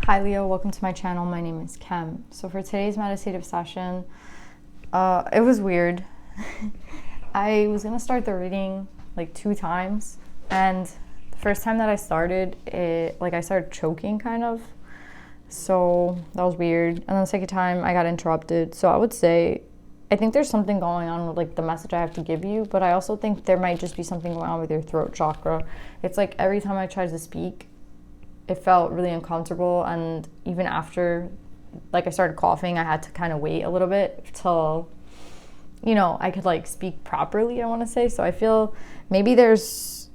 Hi Leo, welcome to my channel. My name is Kem. So for today's meditative session, it was weird. I was gonna start the reading like 2 times, and the first time that I started it, I started choking kind of. So that was weird. And then the second time I got interrupted. So I would say, I think there's something going on with like the message I have to give you, but I also think there might just be something going on with your throat chakra. It's like every time I tried to speak, it felt really uncomfortable, and even after I started coughing, I had to kind of wait a little bit till I could speak properly, I want to say. So I feel maybe there's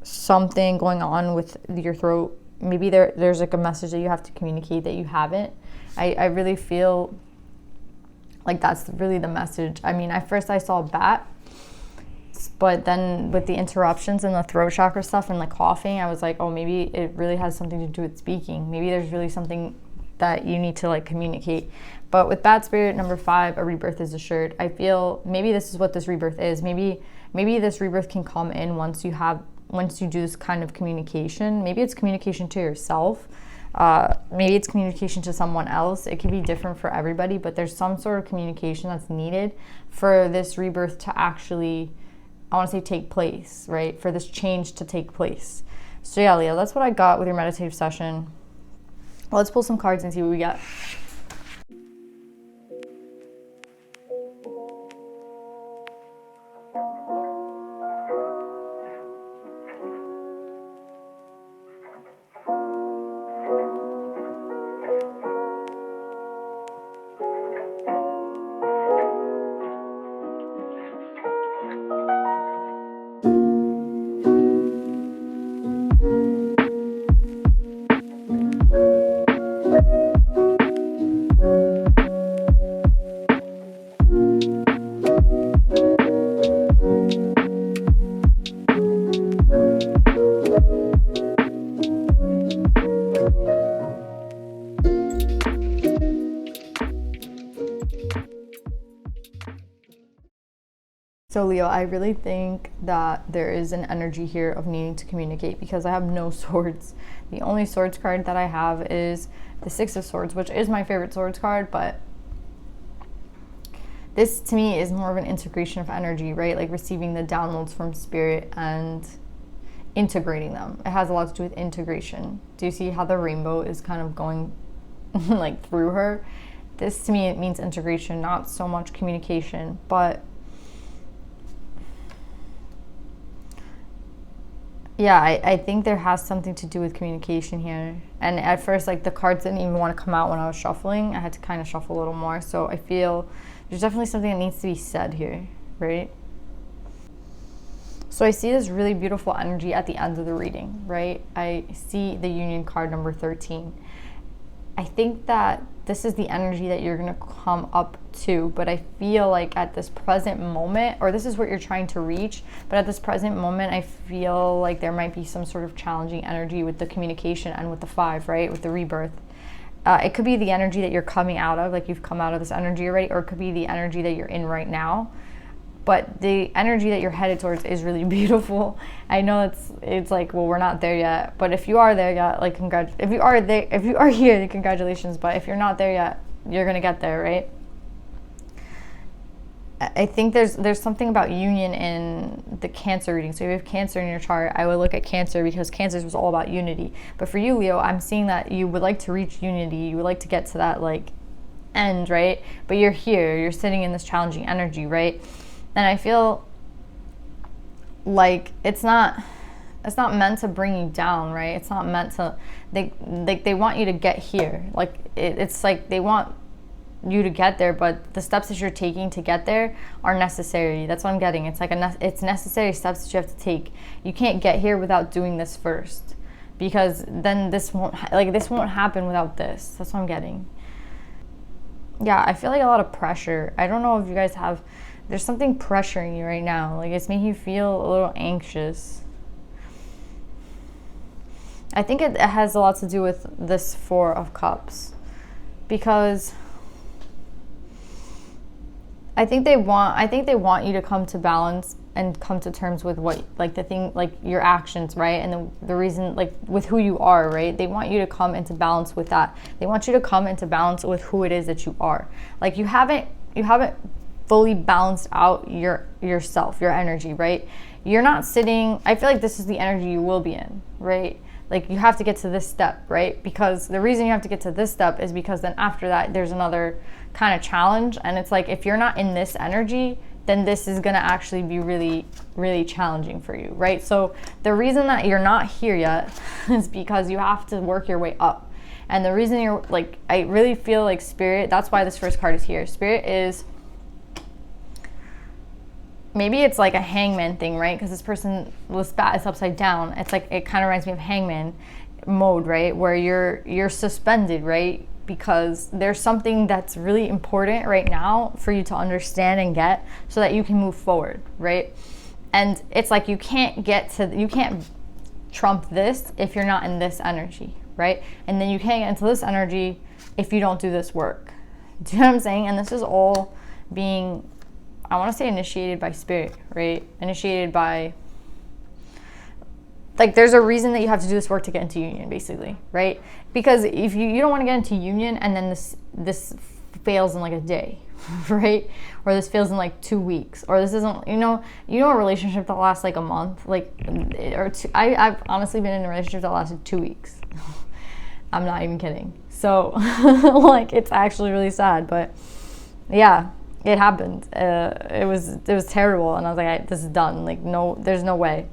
something going on with your throat. Maybe there's like a message that you have to communicate that you haven't. I really feel like that's really the message. I mean, at first I saw a bat, but then with the interruptions and the throat chakra stuff and coughing, I was like, oh, maybe it really has something to do with speaking. Maybe there's really something that you need to communicate. But with Bat Spirit number 5, a rebirth is assured. I feel maybe this is what this rebirth is. Maybe this rebirth can come in once you do this kind of communication. Maybe it's communication to yourself. Maybe it's communication to someone else. It can be different for everybody, but there's some sort of communication that's needed for this rebirth to actually, I want to say, take place, right? For this change to take place. So yeah, Leo, that's what I got with your meditative session. Well, let's pull some cards and see what we get. So Leo, I really think that there is an energy here of needing to communicate, because I have no swords. The only swords card that I have is the 6 of Swords, which is my favorite swords card, but this to me is more of an integration of energy, right? Like receiving the downloads from spirit and integrating them. It has a lot to do with integration. Do you see how the rainbow is kind of going through her? This to me, it means integration, not so much communication, but yeah, I think there has something to do with communication here. And at first, the cards didn't even want to come out when I was shuffling. I had to kind of shuffle a little more. So I feel there's definitely something that needs to be said here, right? So I see this really beautiful energy at the end of the reading, right? I see the Union card number 13. I think that this is the energy that you're going to come up to, but I feel like at this present moment, or this is what you're trying to reach, but at this present moment, I feel like there might be some sort of challenging energy with the communication and with the 5, right? With the rebirth. It could be the energy that you're coming out of, like you've come out of this energy already, or it could be the energy that you're in right now. But the energy that you're headed towards is really beautiful. I know it's like, well, we're not there yet. But if you are there yet, if you are here, then congratulations. But if you're not there yet, you're gonna get there, right? I think there's something about union in the Cancer reading. So if you have Cancer in your chart, I would look at Cancer, because Cancer was all about unity. But for you, Leo, I'm seeing that you would like to reach unity. You would like to get to that end, right? But you're here. You're sitting in this challenging energy, right? And I feel like it's not meant to bring you down, right? It's not meant to, they want you to get here. It's like they want you to get there, but the steps that you're taking to get there are necessary. That's what I'm getting. It's it's necessary steps that you have to take. You can't get here without doing this first, because then this won't happen without this. That's what I'm getting. Yeah, I feel like a lot of pressure. I don't know if you guys have, there's something pressuring you right now. It's making you feel a little anxious. I think it has a lot to do with this 4 of Cups, because I think they want you to come to balance and come to terms with what, like, the thing, like your actions, right? And the reason, like, with who you are, right? They want you to come into balance with that. They want you to come into balance with who it is that you are. Like, you haven't fully balanced out yourself, your energy, right? You're not sitting, I feel like this is the energy you will be in, right? Like, you have to get to this step, right? Because the reason you have to get to this step is because then after that, there's another kind of challenge. And it's like, if you're not in this energy, then this is going to actually be really, really challenging for you, right? So the reason that you're not here yet is because you have to work your way up. And the reason you're, like, I really feel like Spirit, that's why this first card is here. Spirit is, maybe it's like a hangman thing, right? Because this person, this bat is upside down. It's like, it kind of reminds me of hangman mode, right? Where you're suspended, right? Because there's something that's really important right now for you to understand and get so that you can move forward, right? And it's like, you can't trump this if you're not in this energy, right? And then you can't get into this energy if you don't do this work. Do you know what I'm saying? And this is all being, I want to say, initiated by Spirit, right? Initiated by, like, there's a reason that you have to do this work to get into union, basically, right? Because if you don't want to get into union and then this fails in like a day, right? Or this fails in like 2 weeks, or this isn't, a relationship that lasts like a month, like, or two. I've honestly been in a relationship that lasted 2 weeks. I'm not even kidding. So, like, it's actually really sad, but yeah. It happened. It was terrible, and I was like, this is done. Like, no, there's no way.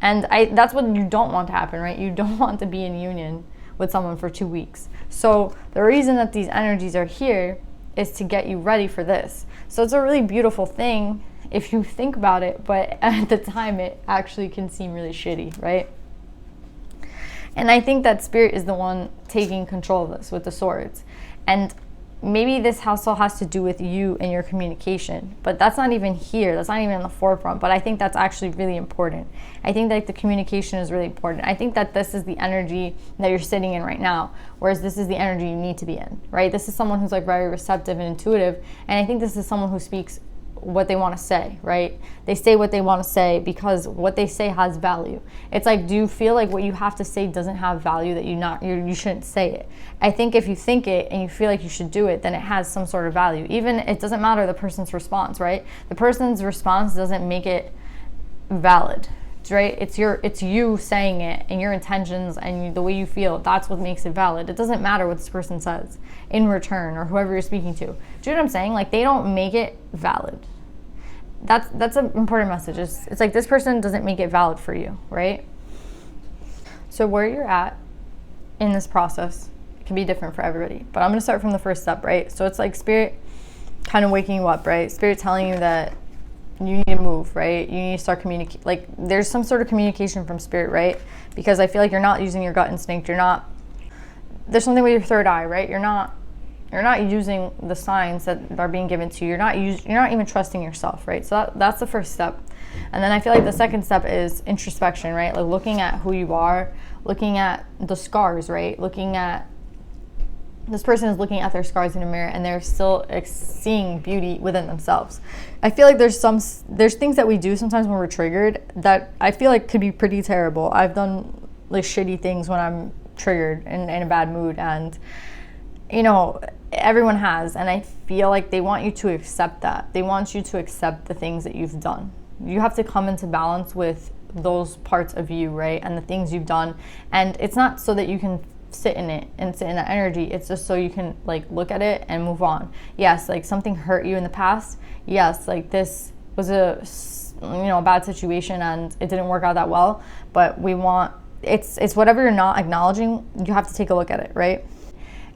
And that's what you don't want to happen, right? You don't want to be in union with someone for 2 weeks. So the reason that these energies are here is to get you ready for this. So it's a really beautiful thing if you think about it, but at the time it actually can seem really shitty, right? And I think that Spirit is the one taking control of this with the swords. And maybe this also has to do with you and your communication, but that's not even here. That's not even in the forefront, but I think that's actually really important. I think that the communication is really important. I think that this is the energy that you're sitting in right now, whereas this is the energy you need to be in, right? This is someone who's like very receptive and intuitive, and I think this is someone who speaks what they want to say, right? They say what they want to say because what they say has value. It's like, do you feel like what you have to say doesn't have value, that you shouldn't say it? I think if you think it and you feel like you should do it, then it has some sort of value. Even, it doesn't matter the person's response, right? The person's response doesn't make it valid, right? It's you saying it and your intentions and the way you feel. That's what makes it valid. It doesn't matter what this person says in return or whoever you're speaking to. Do you know what I'm saying? Like, they don't make it valid. That's an important message. It's like, this person doesn't make it valid for you, right? So where you're at in this process can be different for everybody. But I'm going to start from the first step, right? So it's like Spirit kind of waking you up, right? Spirit telling you that you need to move, right? You need to start communicating. Like, there's some sort of communication from Spirit, right? Because I feel like you're not using your gut instinct. There's something with your third eye, right? You're not using the signs that are being given to you. You're not even trusting yourself, right? So that's the first step. And then I feel like the second step is introspection, right? Like, looking at who you are, looking at the scars, right? This person is looking at their scars in a mirror and they're still seeing beauty within themselves. I feel like there's things that we do sometimes when we're triggered that I feel like could be pretty terrible. I've done like shitty things when I'm triggered and in a bad mood, and everyone has, and I feel like they want you to accept that. They want you to accept the things that you've done. You have to come into balance with those parts of you, right? And the things you've done. And it's not so that you can sit in it and sit in that energy. It's just so you can like look at it and move on. Yes, like something hurt you in the past. Yes, like this was a bad situation and it didn't work out that well, but it's whatever you're not acknowledging, you have to take a look at it, right?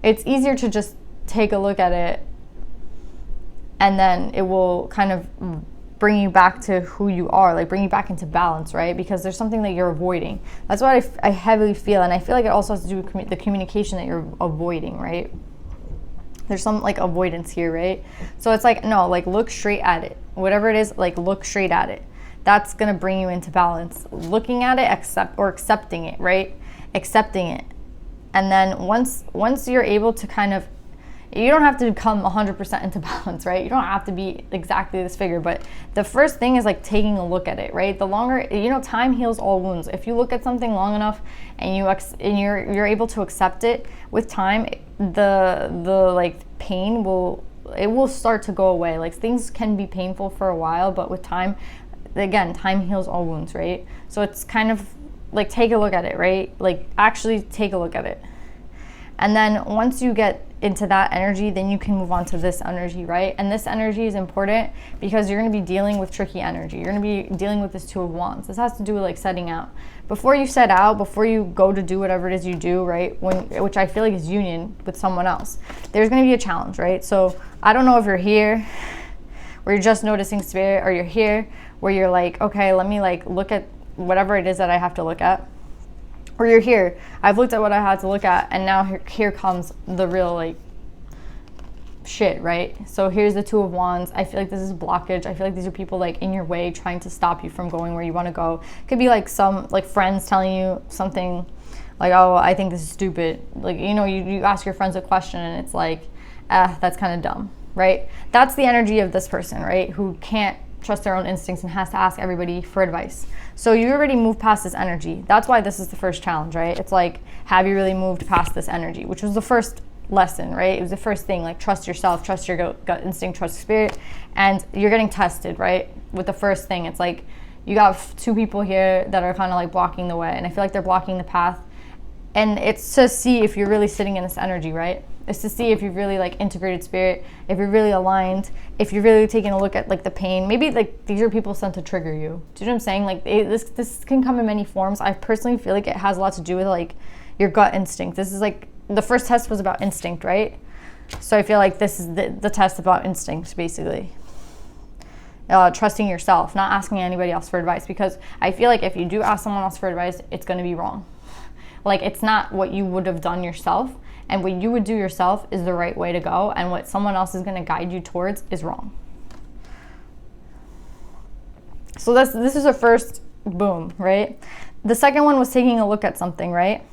It's easier to just take a look at it and then it will kind of bring you back to who you are, like bring you back into balance, right? Because there's something that you're avoiding. That's what I heavily feel, and I feel like it also has to do with the communication that you're avoiding, right? There's some like avoidance here, right? So it's like, no, like look straight at it. Whatever it is, like look straight at it. That's gonna bring you into balance. Looking at it, accepting it, right? Accepting it. And then once you're able to kind of You don't have to come 100% into balance, right? You don't have to be exactly this figure, but the first thing is like taking a look at it, right? The longer, time heals all wounds. If you look at something long enough and you're able to accept it with time, the like pain will start to go away. Like things can be painful for a while, but with time, again, time heals all wounds, right? So it's kind of like take a look at it, right? Like actually take a look at it. And then once you get into that energy, then you can move on to this energy, right? And this energy is important because you're going to be dealing with tricky energy. You're going to be dealing with this Two of Wands. This has to do with like setting out. Before you set out, before you go to do whatever it is you do, right? Which I feel like is union with someone else, there's going to be a challenge, right? So I don't know if you're here where you're just noticing spirit, or you're here where you're like, okay, let me like look at whatever it is that I have to look at. Or you're here, I've looked at what I had to look at, and now here comes the real like shit, right? So here's the Two of Wands. I feel like this is blockage. I feel like these are people like in your way trying to stop you from going where you want to go. It could be like some like friends telling you something like, oh, I think this is stupid. Like, you ask your friends a question and it's like, that's kind of dumb, right? That's the energy of this person, right? Who can't trust their own instincts and has to ask everybody for advice. So you already moved past this energy. That's why this is the first challenge, right? It's like, have you really moved past this energy? Which was the first lesson, right? It was the first thing, like trust yourself, trust your gut instinct, trust spirit. And you're getting tested, right? With the first thing, it's like you got two people here that are kind of like blocking the way. And I feel like they're blocking the path. And it's to see if you're really sitting in this energy, right? It's to see if you've really like integrated spirit, if you're really aligned, if you're really taking a look at like the pain. Maybe like these are people sent to trigger you. Do you know what I'm saying? Like this can come in many forms. I personally feel like it has a lot to do with like your gut instinct. This is like, the first test was about instinct, right? So I feel like this is the test about instinct, basically. Trusting yourself, not asking anybody else for advice, because I feel like if you do ask someone else for advice, it's going to be wrong. Like it's not what you would have done yourself, and what you would do yourself is the right way to go, and what someone else is going to guide you towards is wrong. So this is a first boom, right? The second one was taking a look at something, right?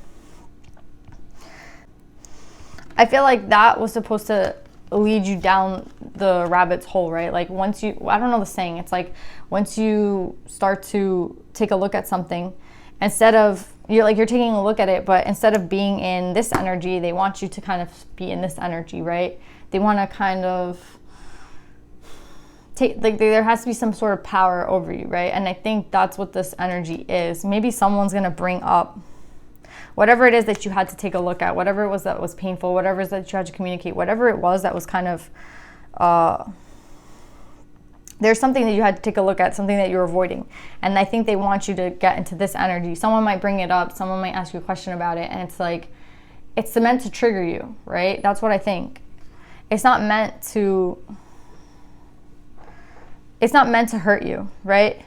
I feel like that was supposed to lead you down the rabbit's hole, right? Like once you, I don't know the saying, it's like once you start to take a look at something, instead of, you're taking a look at it, but instead of being in this energy, they want you to kind of be in this energy, right? They want to kind of take, like there has to be some sort of power over you, right? And I think that's what this energy is. Maybe someone's going to bring up whatever it is that you had to take a look at, whatever it was that was painful, whatever it is that you had to communicate, whatever it was that was kind of, there's something that you had to take a look at, something that you're avoiding. And I think they want you to get into this energy. Someone might bring it up, someone might ask you a question about it, and it's like, it's meant to trigger you, right? That's what I think. It's not meant to hurt you, right?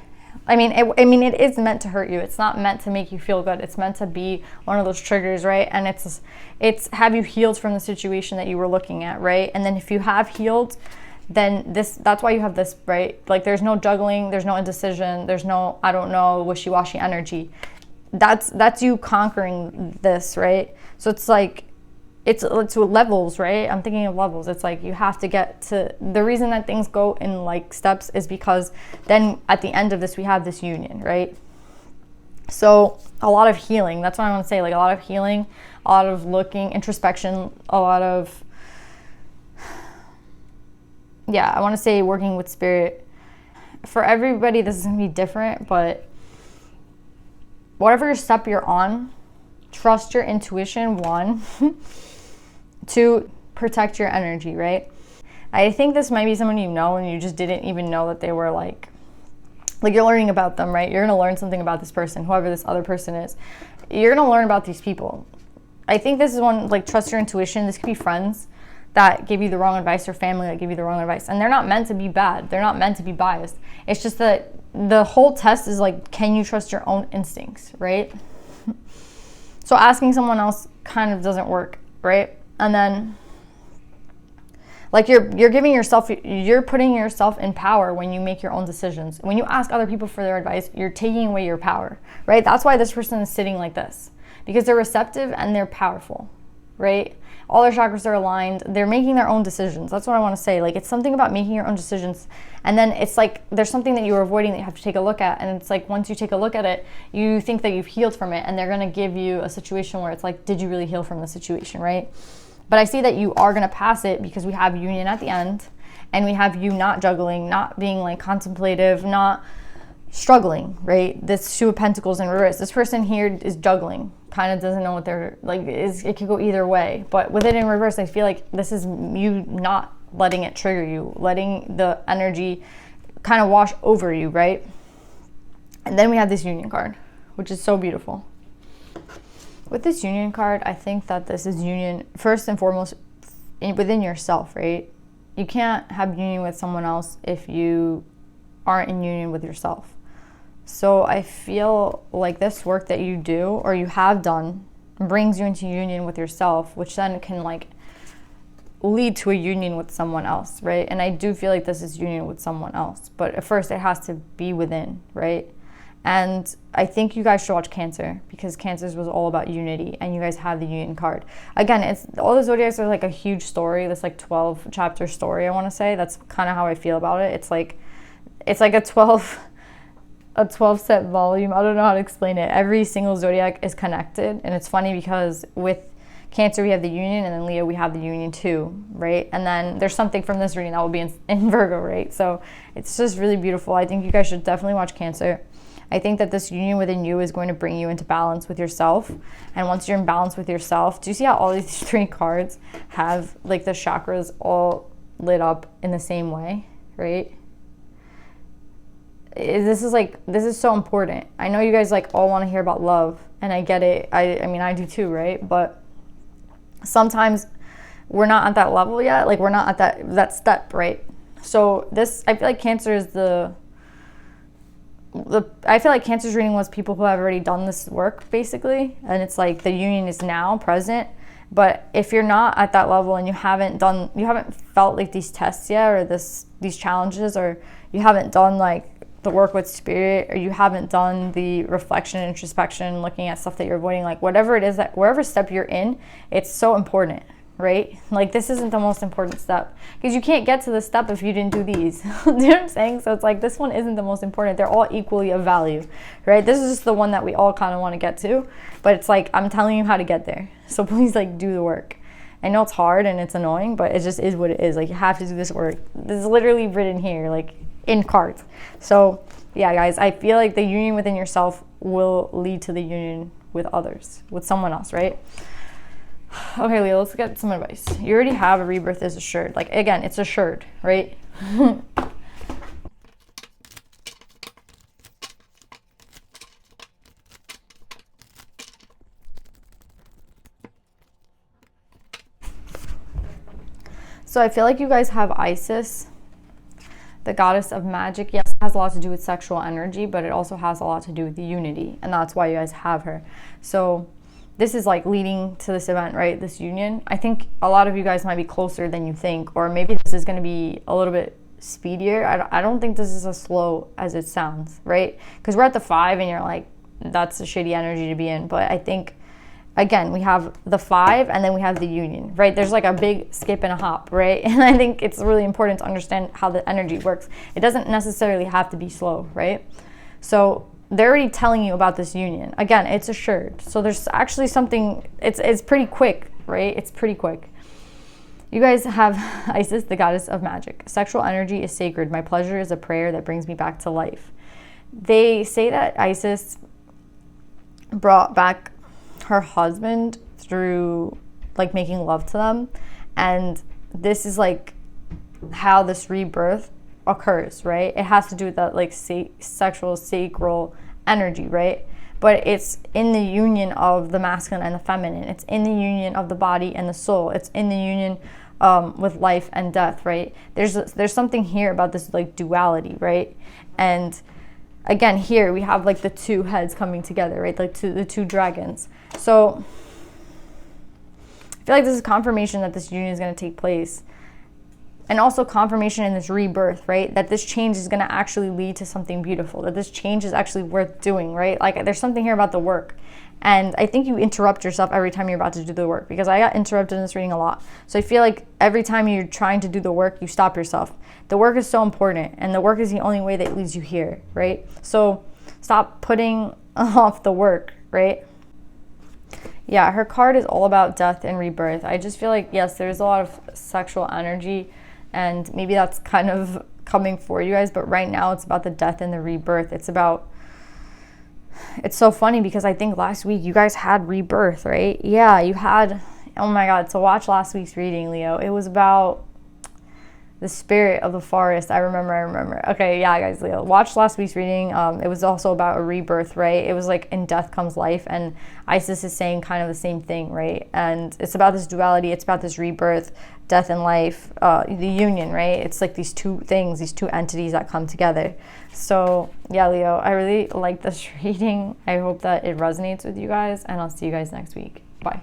I mean, it is meant to hurt you. It's not meant to make you feel good. It's meant to be one of those triggers, right? And it's have you healed from the situation that you were looking at, right? And then if you have healed, then that's why you have this, right? Like there's no juggling, there's no indecision, there's no, I don't know, wishy-washy energy. That's you conquering this, right? So it's like, it's levels, right? I'm thinking of levels. It's like you have to get to, the reason that things go in like steps is because then at the end of this, we have this union, right? So a lot of healing, that's what I want to say, like a lot of healing, a lot of looking, introspection, a lot of, yeah, I want to say working with spirit. For everybody, this is going to be different, but whatever step you're on, trust your intuition, one. To protect your energy, right? I think this might be someone you know and you just didn't even know that they were like you're learning about them, right? You're going to learn something about this person, whoever this other person is. You're going to learn about these people. I think this is one, like, trust your intuition. This could be friends that give you the wrong advice or family that give you the wrong advice. And they're not meant to be bad. They're not meant to be biased. It's just that the whole test is like, can you trust your own instincts, right? So asking someone else kind of doesn't work, right? And then, like, you're putting yourself in power when you make your own decisions. When you ask other people for their advice, you're taking away your power, right? That's why this person is sitting like this, because they're receptive and they're powerful, right? All their chakras are aligned. They're making their own decisions. That's what I want to say. Like, it's something about making your own decisions. And then it's like there's something that you were avoiding that you have to take a look at. And it's like once you take a look at it, you think that you've healed from it. And they're going to give you a situation where it's like, did you really heal from the situation, right? But I see that you are going to pass it because we have union at the end. And we have you not juggling, not being like contemplative, not struggling, right? This Two of Pentacles in reverse. This person here is juggling, kind of doesn't know what they're like. It could go either way, but with it in reverse, I feel like this is you not letting it trigger you, letting the energy kind of wash over you, right? And then we have this union card, which is so beautiful. With this union card, I think that this is union first and foremost within yourself, right? You can't have union with someone else if you aren't in union with yourself. So I feel like this work that you do or you have done brings you into union with yourself, which then can like lead to a union with someone else, right? And I do feel like this is union with someone else, but at first it has to be within, right? And I think you guys should watch Cancer because Cancer's was all about unity and you guys have the union card. Again, it's all the zodiacs are like a huge story, this like 12 chapter story, I want to say. That's kind of how I feel about it. It's like a 12 step volume. I don't know how to explain it. Every single zodiac is connected, and it's funny because with Cancer we have the union, and then Leo we have the union too, right? And then there's something from this reading that will be in Virgo, right? So it's just really beautiful. I think you guys should definitely watch Cancer. I think that this union within you is going to bring you into balance with yourself. And once you're in balance with yourself, do you see how all these three cards have like the chakras all lit up in the same way, right? This is so important. I know you guys like all want to hear about love, and I get it. I mean, I do too, right? But sometimes we're not at that level yet. Like we're not at that step, right? So this, I feel like Cancer is I feel like Cancer's reading was people who have already done this work, basically. And it's like the union is now present. But if you're not at that level and you haven't felt like these tests yet, or these challenges, or you haven't done like the work with spirit, or you haven't done the reflection and introspection, looking at stuff that you're avoiding, like whatever it is, that wherever step you're in, it's so important, right? Like this isn't the most important step because you can't get to this step if you didn't do these. Do you know what I'm saying? So it's like this one isn't the most important. They're all equally of value, right? This is just the one that we all kind of want to get to, but it's like I'm telling you how to get there. So please like do the work. I know it's hard and it's annoying, but it just is what it is. Like you have to do this work. This is literally written here, like in cards. So yeah, guys, I feel like the union within yourself will lead to the union with others, with someone else, right? Okay, Leo, let's get some advice. You already have a rebirth is assured. Like, again, it's assured, right? So I feel like you guys have Isis, the goddess of magic. Yes, it has a lot to do with sexual energy, but it also has a lot to do with the unity. And that's why you guys have her. So this is like leading to this event, right? This union. I think a lot of you guys might be closer than you think, or maybe this is going to be a little bit speedier. I don't think this is as slow as it sounds, right? Because we're at the 5 and you're like, that's a shitty energy to be in. But I think, again, we have the 5 and then we have the union, right? There's like a big skip and a hop, right? And I think it's really important to understand how the energy works. It doesn't necessarily have to be slow, right? So they're already telling you about this union. Again, it's assured. So there's actually something, it's pretty quick, right? It's pretty quick. You guys have Isis, the goddess of magic. Sexual energy is sacred. My pleasure is a prayer that brings me back to life. They say that Isis brought back her husband through like making love to them. And this is like how this rebirth occurs, right? It has to do with that like sexual sacral energy, right? But it's in the union of the masculine and the feminine. It's in the union of the body and the soul. It's in the union with life and death, right? There's something here about this like duality, right? And again, here we have like the two heads coming together, right? Like the two dragons. So I feel like this is confirmation that this union is going to take place. And also confirmation in this rebirth, right? That this change is going to actually lead to something beautiful. That this change is actually worth doing, right? Like there's something here about the work. And I think you interrupt yourself every time you're about to do the work, because I got interrupted in this reading a lot. So I feel like every time you're trying to do the work, you stop yourself. The work is so important, and the work is the only way that leads you here, right? So stop putting off the work, right? Yeah, her card is all about death and rebirth. I just feel like, yes, there's a lot of sexual energy, and maybe that's kind of coming for you guys, but right now it's about the death and the rebirth. It's so funny because I think last week you guys had rebirth, right? Yeah, you had, oh my God. So watch last week's reading, Leo. It was about the spirit of the forest. I remember. Okay, yeah, guys, Leo. Watch last week's reading. It was also about a rebirth, right? It was like in death comes life, and Isis is saying kind of the same thing, right? And it's about this duality. It's about this rebirth, death and life, the union, right? It's like these two things, these two entities that come together. So yeah, Leo, I really like this reading. I hope that it resonates with you guys, and I'll see you guys next week. Bye.